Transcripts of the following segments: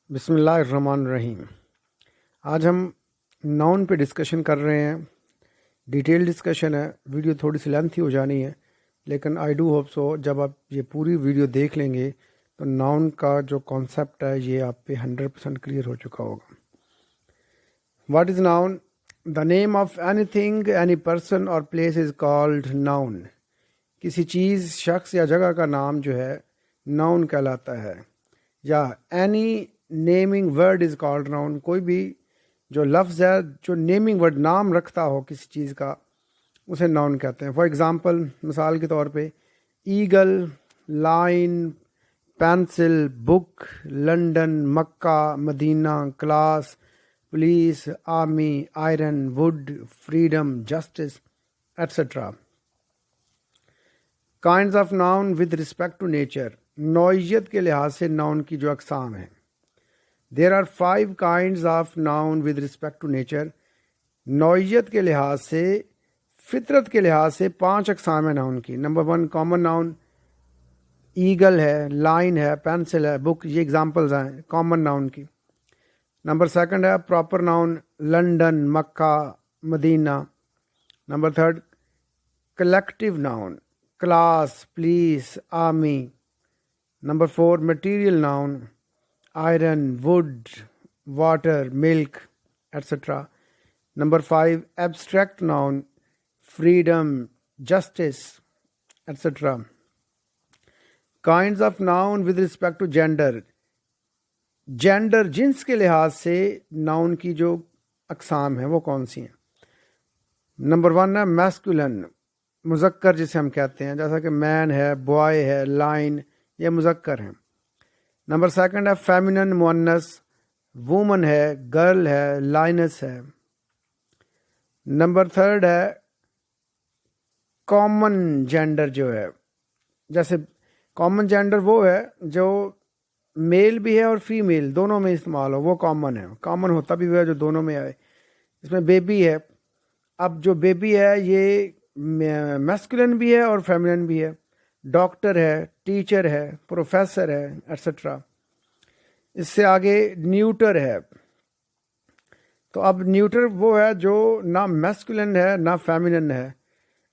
بسم اللہ الرحمن الرحیم۔ آج ہم ناؤن پہ ڈسکشن کر رہے ہیں۔ ڈیٹیل ڈسکشن ہے، ویڈیو تھوڑی سی لینتھی ہو جانی ہے، لیکن آئی ڈو ہوپ سو جب آپ یہ پوری ویڈیو دیکھ لیں گے تو ناؤن کا جو کانسیپٹ ہے یہ آپ پہ 100% کلیئر ہو چکا ہوگا۔ What is noun? The name of any thing, any person or place is called noun. کسی چیز، شخص یا جگہ کا نام جو ہے ناؤن کہلاتا ہے، یا any naming word is called noun. کوئی بھی جو لفظ ہے جو نیمنگ ورڈ نام رکھتا ہو کسی چیز کا، اسے ناؤن کہتے ہیں۔ فار ایگزامپل، مثال کے طور پہ eagle, lion, pencil, book, London, Mecca, Medina, class, police, army, iron, wood, freedom, justice etcetera. Kinds of noun with respect to nature. نوعیت کے لحاظ سے ناؤن کی جو اقسام ہیں، there are 5 kinds of noun with respect to nature۔ نوعیت کے لحاظ سے، فطرت کے لحاظ سے 5 اقسام ہیں ناؤن کی۔ نمبر 1 کامن ناؤن، ایگل ہے، لائن ہے، پینسل ہے، بک، یہ ایگزامپلز ہیں کامن ناؤن کی۔ نمبر 2 ہے proper noun, London, Mecca, Medina. Number 3 collective noun, class, police, army. Number 4 material noun, iron, wood, water, milk etcetera. Number 5 abstract noun, freedom, justice etcetera. Kinds of noun with respect to gender. Gender, جنس کے لحاظ سے ناؤن کی جو اقسام ہیں وہ کون سی ہیں؟ نمبر 1 ہے میسکولن، مذکر جسے ہم کہتے ہیں، جیسا کہ مین ہے، بوائے ہے، لائن، یہ مذکر ہیں۔ نمبر 2 ہے فیمینن، مؤنث، وومن ہے، گرل ہے، لائنس ہے۔ نمبر 3 ہے کامن جینڈر، جو ہے جیسے کامن جینڈر وہ ہے جو میل بھی ہے اور فیمیل دونوں میں استعمال ہو، وہ کامن ہے۔ کامن ہوتا بھی ہے جو دونوں میں آئے۔ اس میں بیبی ہے، اب جو بیبی ہے یہ میسکولن بھی ہے اور فیمینن بھی ہے۔ ڈاکٹر ہے، ٹیچر ہے، پروفیسر ہے ایٹسٹرا۔ اس سے آگے نیوٹر ہے۔ تو اب نیوٹر وہ ہے جو نہ میسکولن ہے نہ فیمینن ہے۔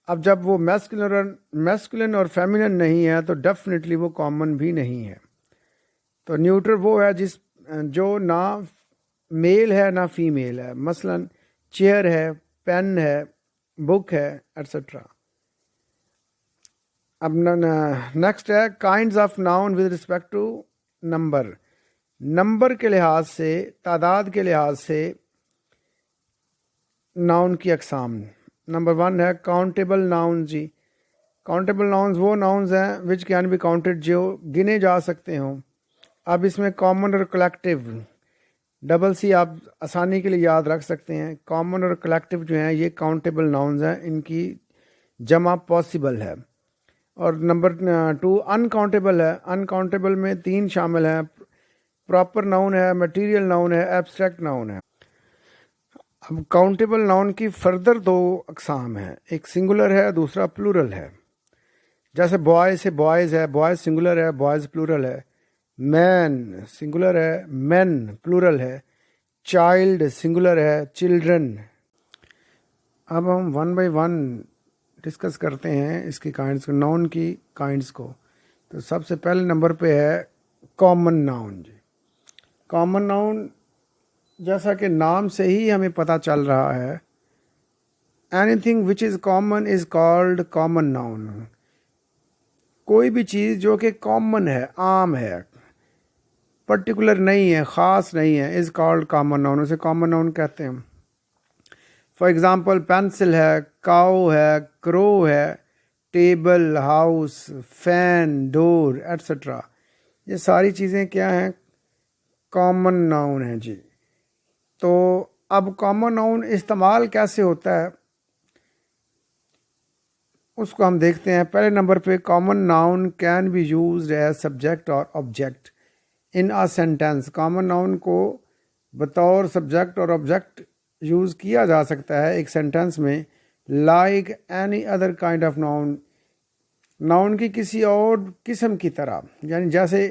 اب جب وہ میسکولن اور فیمینن نہیں ہے تو ڈیفینیٹلی وہ کامن بھی نہیں ہے۔ تو نیوٹر وہ ہے جو نہ میل ہے نہ فیمیل ہے، مثلا چیئر ہے، پین ہے، بک ہے ایٹسٹرا۔ اب نیکسٹ ہے kinds of noun with respect to number. Number کے لحاظ سے، تعداد کے لحاظ سے ناؤن کی اقسام۔ نمبر 1 ہے کاؤنٹیبل ناؤن۔ جی، کاؤنٹیبل ناؤنز وہ ناؤنز ہیں وچ کین بی کاؤنٹڈ، جو گنے جا سکتے ہوں۔ اب اس میں کامن اور کلیکٹیو، ڈبل سی آپ آسانی کے لیے یاد رکھ سکتے ہیں۔ کامن اور کلیکٹیو جو ہیں یہ کاؤنٹیبل ناؤنز ہیں، ان کی جمع پاسبل ہے۔ اور نمبر 2 انکاؤنٹیبل ہے۔ انکاؤنٹیبل میں 3 شامل ہیں، پراپر ناؤن ہے، مٹیریل ناؤن ہے، ایبسٹریکٹ ناؤن ہے۔ اب کاؤنٹیبل ناؤن کی فردر 2 اقسام ہیں، ایک سنگولر ہے، دوسرا پلورل ہے۔ جیسے بوائے سے بوائز ہے، بوائز سنگولر ہے، بوائز پلورل ہے۔ مین سنگولر ہے، مین پلورل ہے۔ چائلڈ سنگولر ہے، چلڈرن۔ اب ہم 1 by 1 ڈسکس کرتے ہیں اس کی کائنڈز کو، ناؤن کی کائنڈز کو۔ تو سب سے پہلے نمبر پہ ہے کامن ناؤن۔ جی، کامن ناؤن جیسا کہ نام سے ہی ہمیں پتہ چل رہا ہے، any thing which is common is called common noun. کوئی بھی چیز جو کہ کامن ہے، عام ہے، پرٹیکولر نہیں ہے، خاص نہیں ہے، از کالڈ کامن ناؤن، اسے کامن ناؤن کہتے ہیں۔ فار ایگزامپل پینسل ہے، کاؤ ہے، کرو ہے، ٹیبل، ہاؤس، فین، ڈور ایٹسٹرا۔ یہ ساری چیزیں کیا ہیں؟ کامن ناؤن ہیں۔ جی، تو اب کامن ناؤن استعمال کیسے ہوتا ہے اس کو ہم دیکھتے ہیں۔ پہلے نمبر پہ common noun can be used as subject اور object in a sentence. Common noun کو بطور سبجیکٹ اور آبجیکٹ یوز کیا جا سکتا ہے ایک سینٹینس میں، like any other kind of noun, noun کی کسی اور قسم کی طرح، یعنی جیسے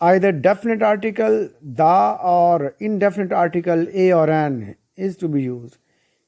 Either definite article the or indefinite article a or an is to be used.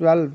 12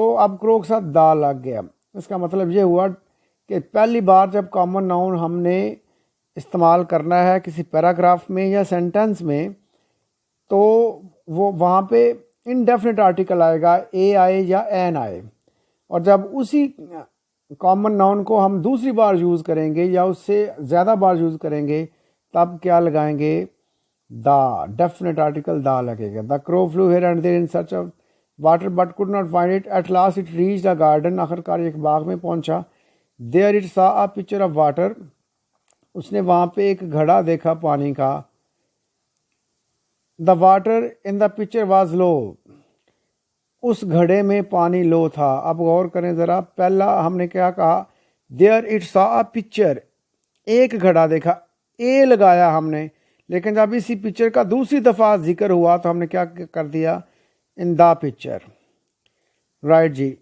تو اب کرو کے ساتھ دا لگ گیا. اس کا مطلب یہ ہوا کہ پہلی بار جب کامن ناؤن ہم نے استعمال کرنا ہے کسی پیراگراف میں یا سینٹنس میں تو وہ وہاں پہ انڈیفینٹ آرٹیکل آئے گا, اے آئے یا این آئے, اور جب اسی کامن ناؤن کو ہم دوسری بار یوز کریں گے یا اس سے زیادہ بار یوز کریں گے تب کیا لگائیں گے, دا, ڈیفینٹ آرٹیکل دا لگے گا. دا کرو flu here and there in search of water but could not find it. At last it reached a garden. آخرکار ایک باغ میں پہنچا. There it saw a pitcher of water. اس نے وہاں پہ ایک گھڑا دیکھا پانی کا. The water in the pitcher was low. اس گھڑے میں پانی لو تھا. اب غور کریں ذرا, پہلا ہم نے کیا کہا, There it saw a pitcher. ایک گھڑا دیکھا, اے لگایا ہم نے, لیکن جب اسی پکچر کا دوسری دفعہ ذکر ہوا تو ہم نے کیا کر دیا, ان دا پکچر. Right G.